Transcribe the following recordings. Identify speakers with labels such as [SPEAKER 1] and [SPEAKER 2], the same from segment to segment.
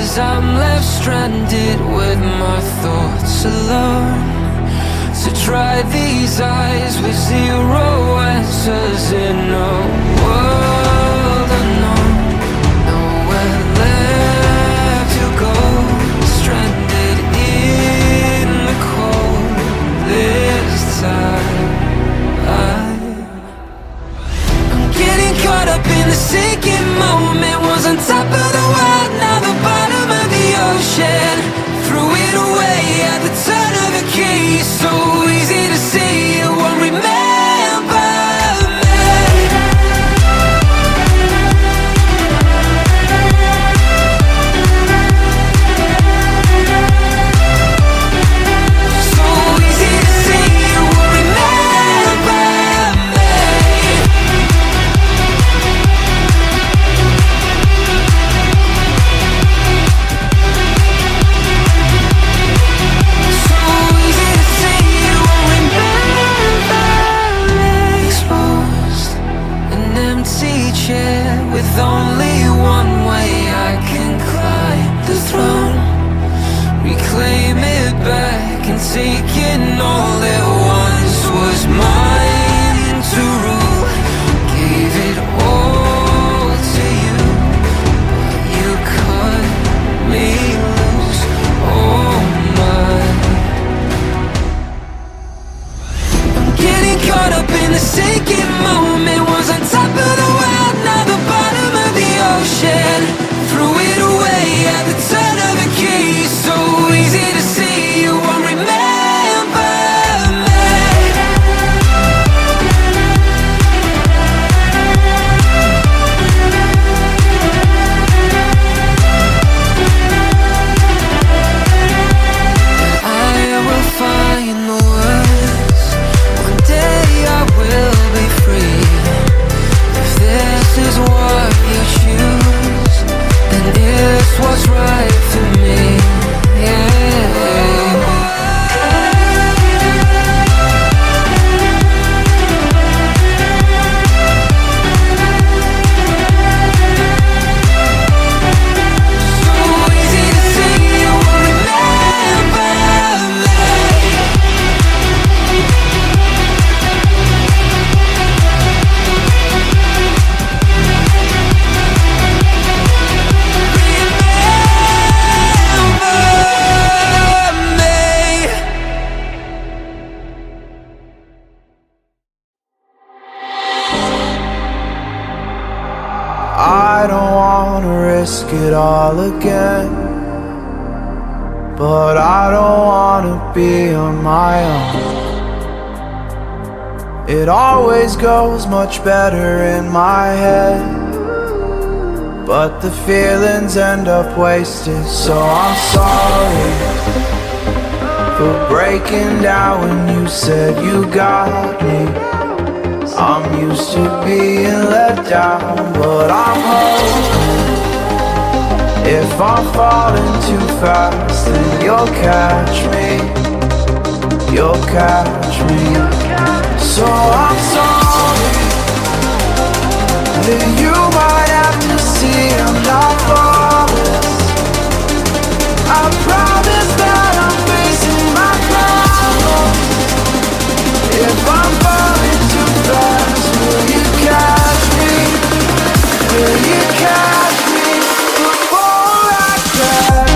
[SPEAKER 1] days I'm left stranded with my thoughts alone. To try these eyes with zero answers in a world unknown. Nowhere left to go, stranded in the cold. This time I'm getting caught up in the sinking moment. Was on top of the world, now the bottom of the ocean. Threw it away at the turn of a key. So easy to see, you won't remember me. So easy to see, you won't remember me. So easy to see, you won't remember me. Exposed, an empty chair with only one way I can climb the throne. Reclaim it back and take it all that once was mine to rule. Gave it all to you, but you cut me loose. Oh my, I'm getting caught up in the sinking moment. Was on top of the world, now the bottom of the ocean. Threw it away at the turn of a key. So easy to see, you won't remember me. I will find the words. One day I will be free. If this is what you choose, then it's what's right for me. So easy to see, you won't remember me.
[SPEAKER 2] I don't wanna risk it all again, but I don't wanna be on my own. It always goes much better in my head, but the feelings end up wasted. So I'm sorry for breaking down when you said you got me. I'm used to being let down, but I'm hoping if I'm falling too fast, then you'll catch me. You'll catch me. So I'm sorry that you might have to see I'm not flawless. I promise that I'm facing my problems. If I'm falling too fast, will you catch me? Will you catch me before I crash?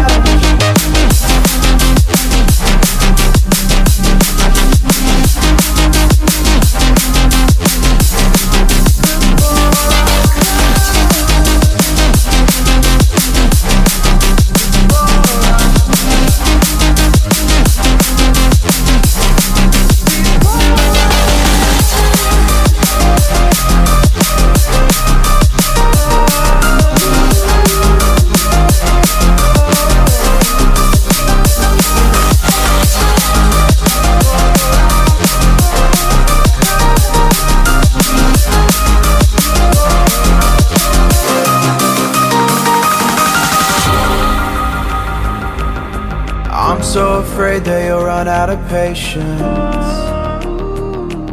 [SPEAKER 2] So afraid that you'll run out of patience.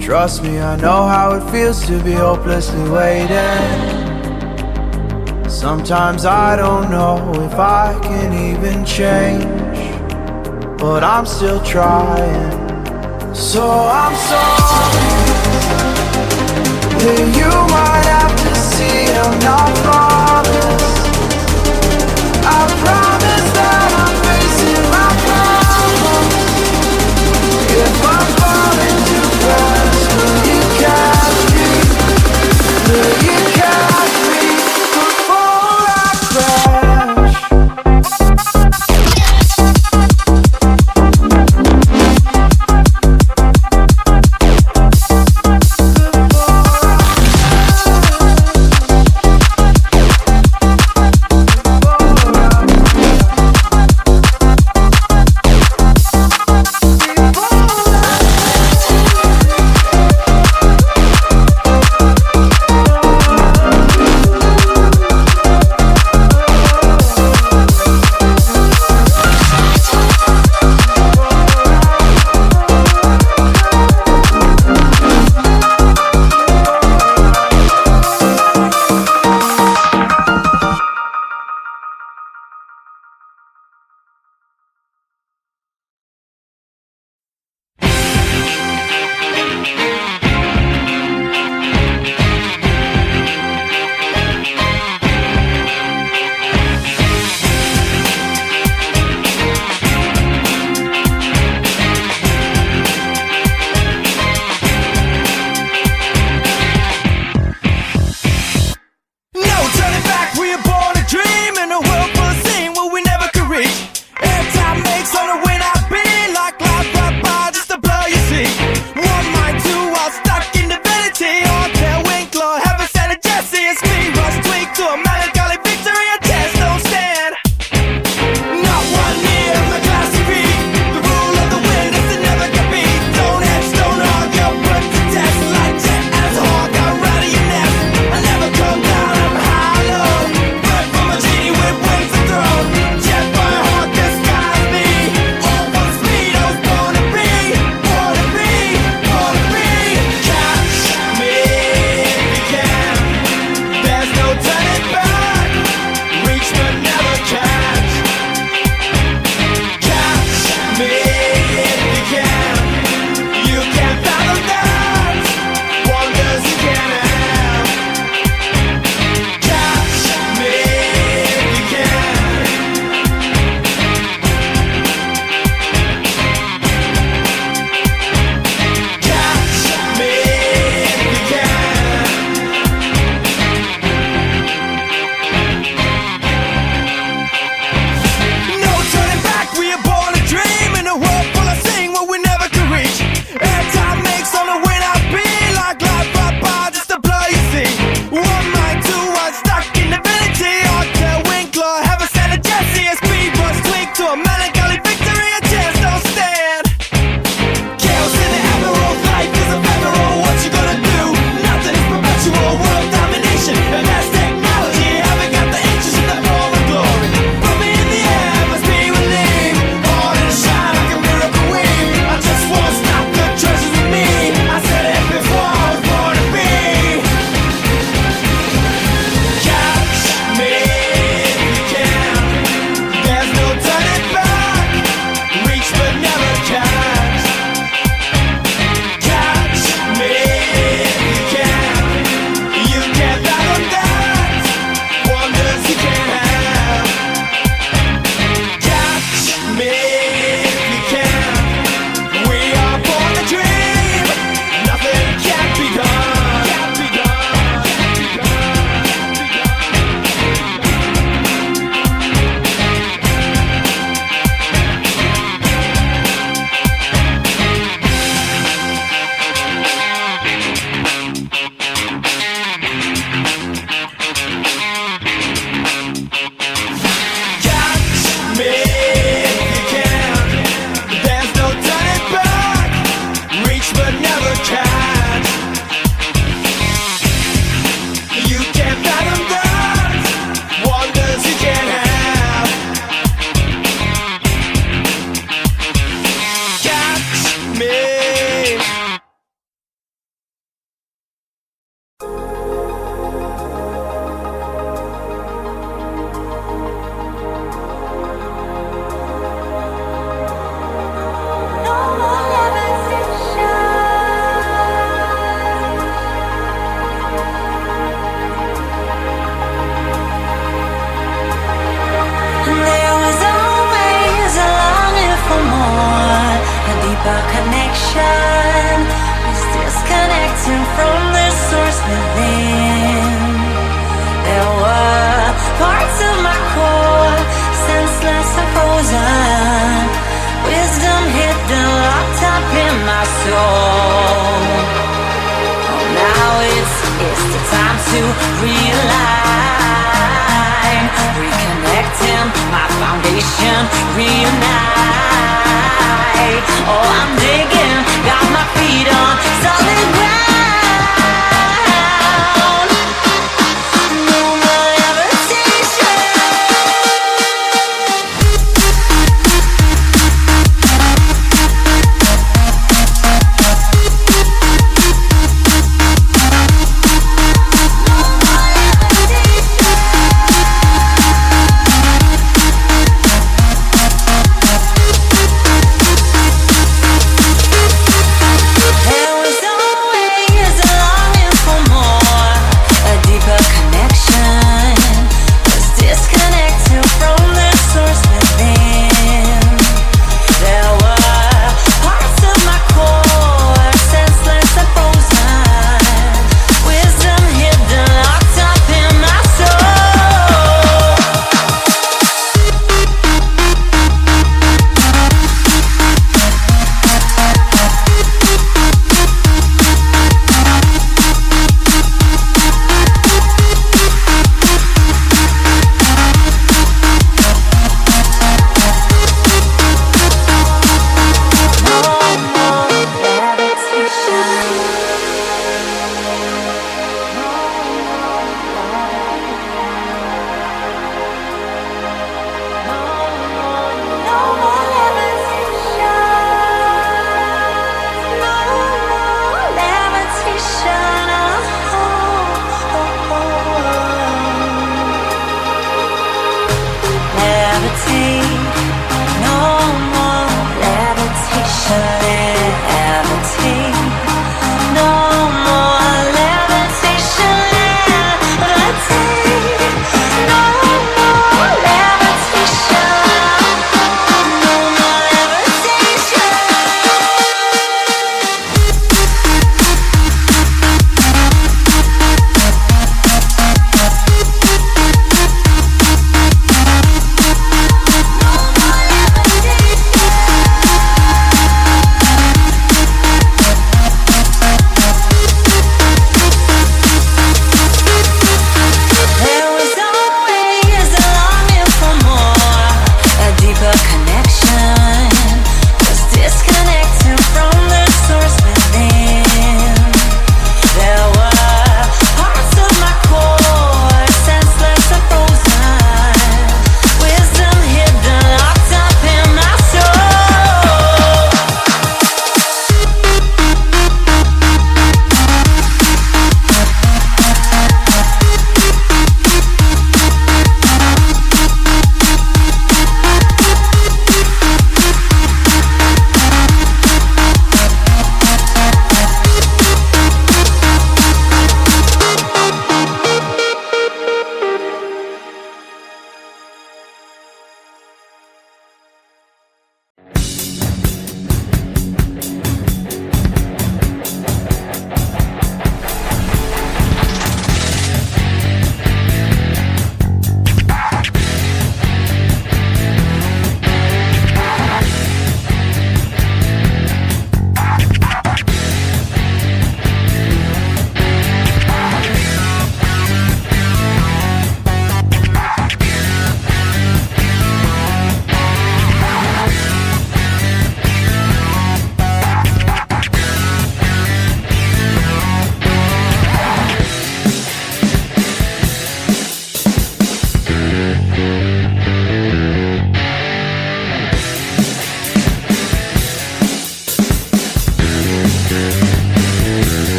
[SPEAKER 2] Trust me, I know how it feels to be hopelessly waiting. Sometimes I don't know if I can even change, but I'm still trying. So I'm sorry. Yeah, you might have to see I'm not flawless. I promise that I'm facing my problems. If I'm falling too fast, will you catch me? Will you catch me before I crash?
[SPEAKER 3] our connection is disconnecting from the source within. There were parts of my core, senseless and frozen, wisdom hidden, locked up in my soul. Oh, now it's the time to realign, reconnecting my foundation, reunite. Oh, I'm digging, got my feet on solid ground. No more levitation.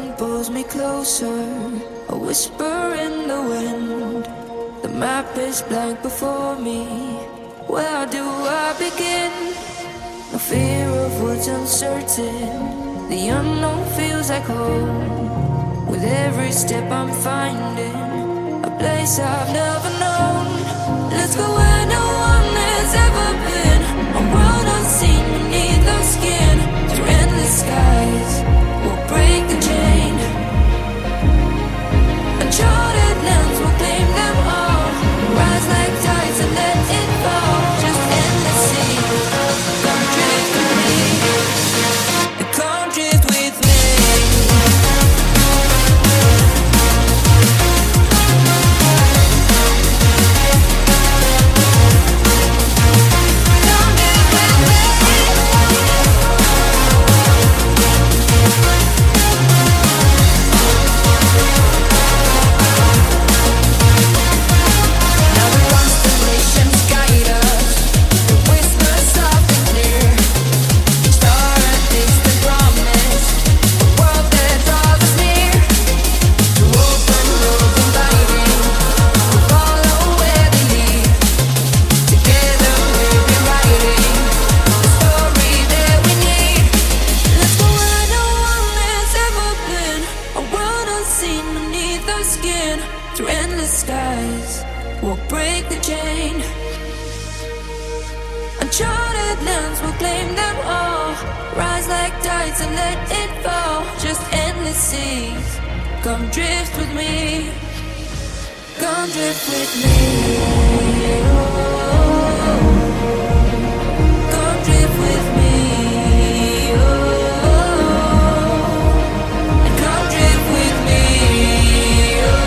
[SPEAKER 1] wind pulls me closer, a whisper in the wind. The map is blank before me. Where do I begin? No fear of what's uncertain. The unknown feels like home. With every step I'm finding a place I've never known. Let's go where no one has ever been. A world unseen beneath our skin. Through endless skies, we'll break the chain. Uncharted lands will claim them all. Rise like tides and let it fall. Just endless sea. Come drift with me. Come drift with me. Uncharted lands will claim them all. Rise like tides and let it fall. Just endless seas. Come drift with me. Come drift with me. Oh, come drift with me. Oh, and come drift with me. Oh,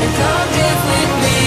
[SPEAKER 1] and come drift with me.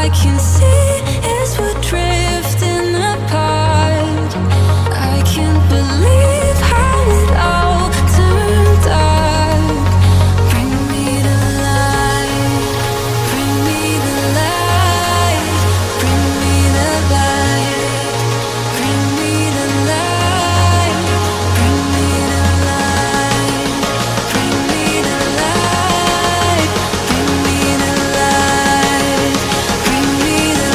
[SPEAKER 1] I can see is we're drifting apart. I can't believe how it all turned dark. Bring me to life, bring me the light, bring me the light, bring me the light, bring me the light, bring me the light, bring me the light, bring me the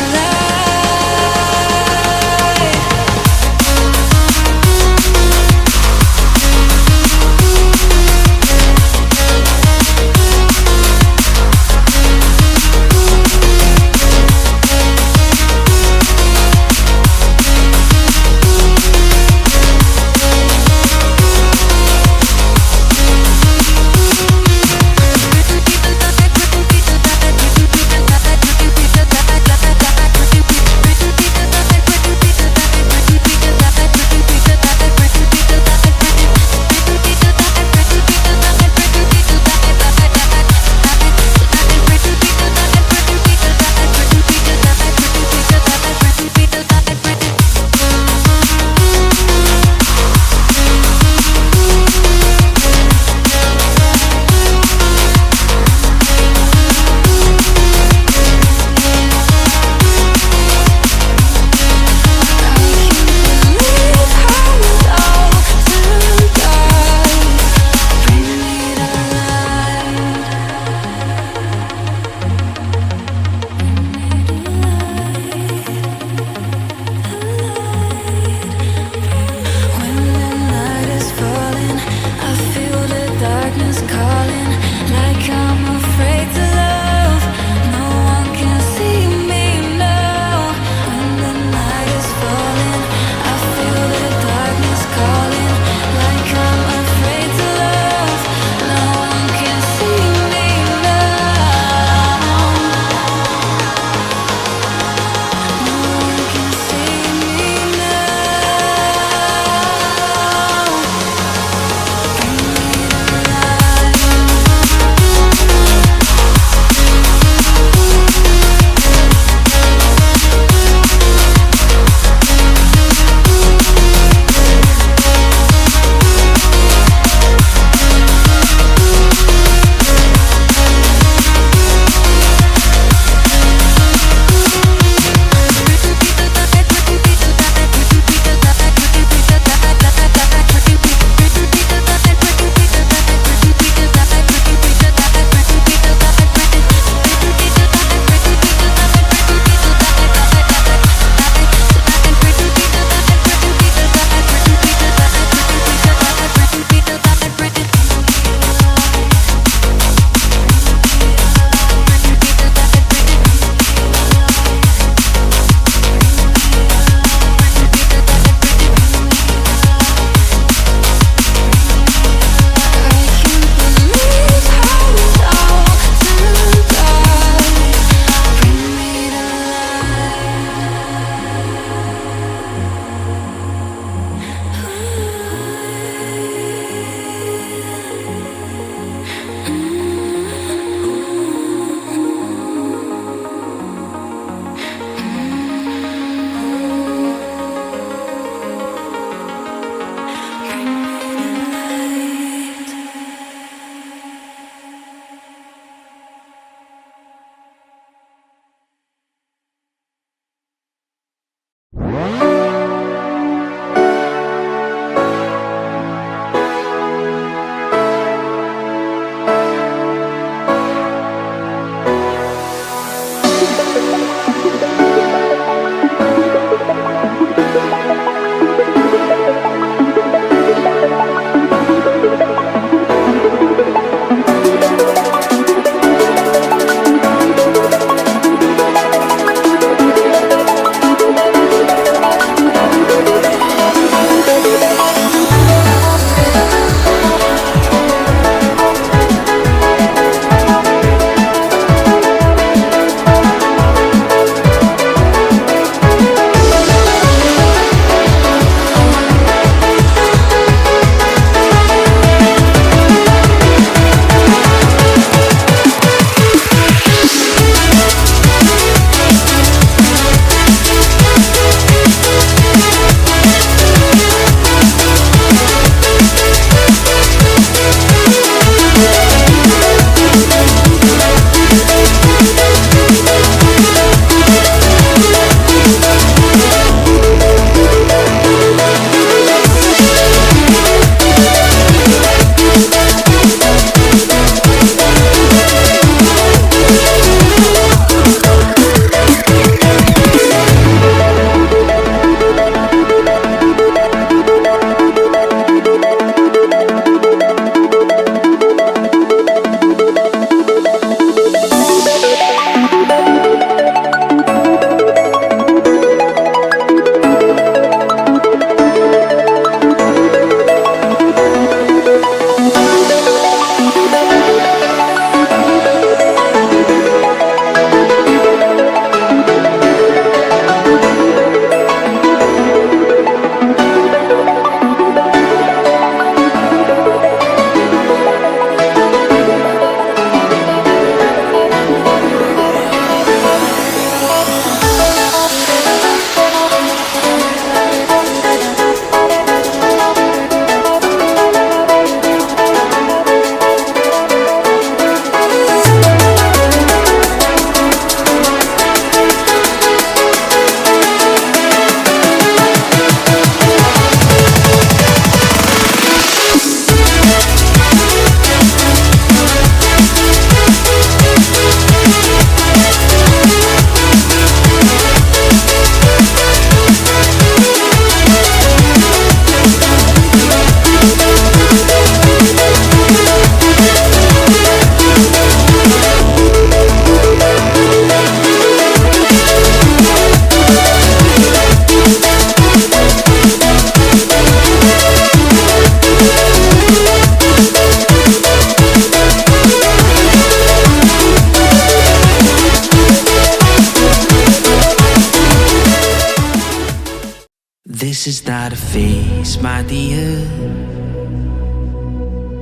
[SPEAKER 1] This is not a phase, my dear.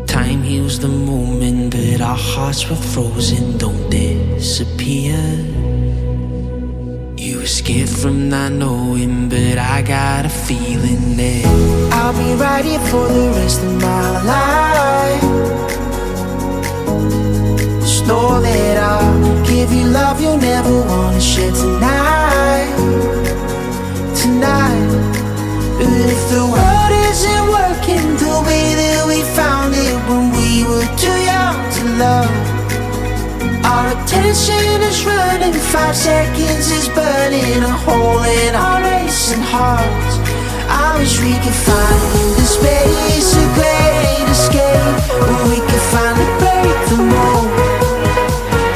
[SPEAKER 1] Time heals the moment, but our hearts were frozen, don't disappear. You were scared from not knowing, but I got a feeling that
[SPEAKER 2] I'll be right here for the rest of my life. Just know that I'll give you love you'll never wanna share tonight. Tonight. But if the world isn't working the way that we found it when we were too young to love, our attention is running, 5 seconds is burning a hole in our racing hearts. I wish we could find the space, a great escape, where we could finally break the mold.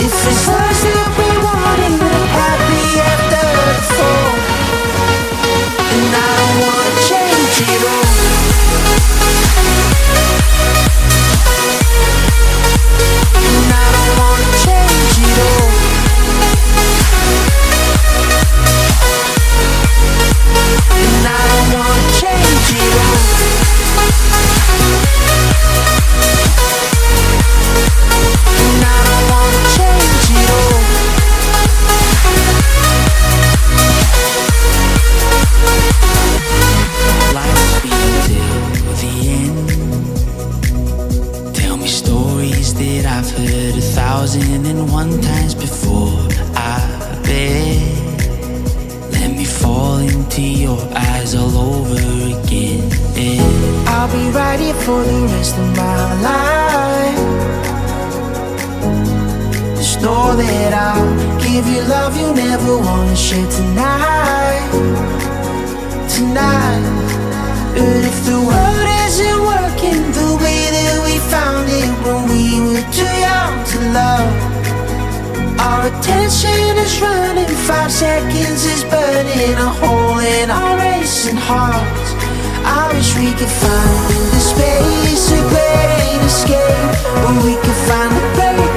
[SPEAKER 2] If it's us that we wanted, we're happy after the fall. And I don't wanna change it all. And I don't wanna change it all. And I don't wanna change it all. And I don't wanna change it all.
[SPEAKER 1] life be till the end. Tell me stories that I've heard 1,001 times before. I bet. Let me fall into your eyes all over again.
[SPEAKER 2] I'll be right here for the rest of my life. Just know that I'll give you love you'll never wanna share tonight. Tonight. But if the world isn't working the way that we found it when we were too young to love, our attention is running, 5 seconds is burning a hole in our racing hearts. I wish we could find the space, a great escape, where we could finally break